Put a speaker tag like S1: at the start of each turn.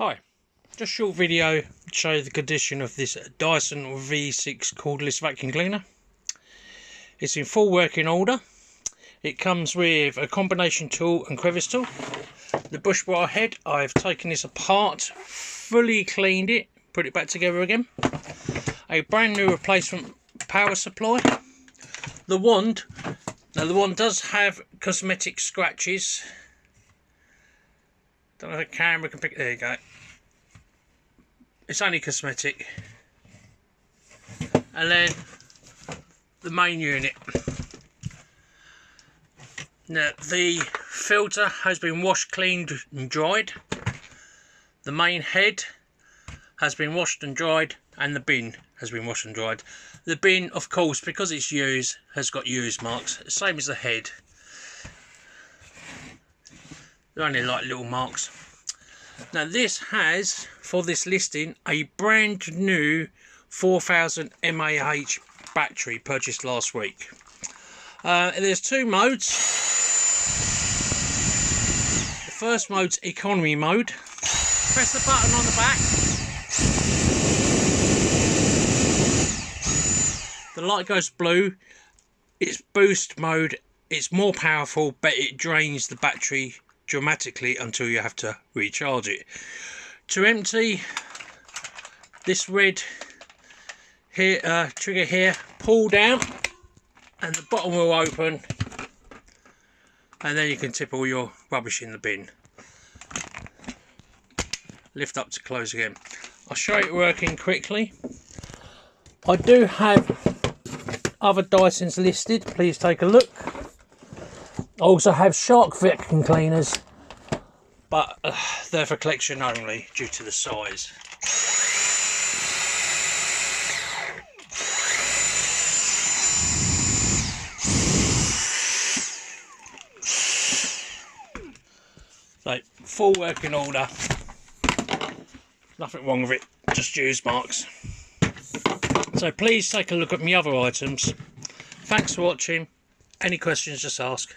S1: Hi, just a short video to show you the condition of this Dyson V6 cordless vacuum cleaner. It's in full working order. It comes with a combination tool and crevice tool. The bush wire head, I've taken this apart, fully cleaned it, put it back together again. A brand new replacement power supply. The wand, now the wand does have cosmetic scratches. Don't know if the camera can pick, there you go. It's only cosmetic. And then the main unit. Now the filter has been washed, cleaned and dried. The main head has been washed and dried, and the bin has been washed and dried. The bin, of course, because it's used, has got use marks, same as the head. They're only like little marks. Now this has, for this listing, a brand new 4000 mAh battery purchased last week. There's two modes. The first mode's economy mode. Press the button on the back. The light goes blue. It's boost mode. It's more powerful, but it drains the battery dramatically until you have to recharge it. To empty, this red here trigger here, pull down and the bottom will open, and then you can tip all your rubbish in the bin. Lift up to close again. I'll show it working quickly. I do have other Dysons listed, please take a look. I also have Shark vacuum cleaners, but they're for collection only due to the size. So, full working order. Nothing wrong with it, just use marks. So please take a look at my other items. Thanks for watching. Any questions, just ask.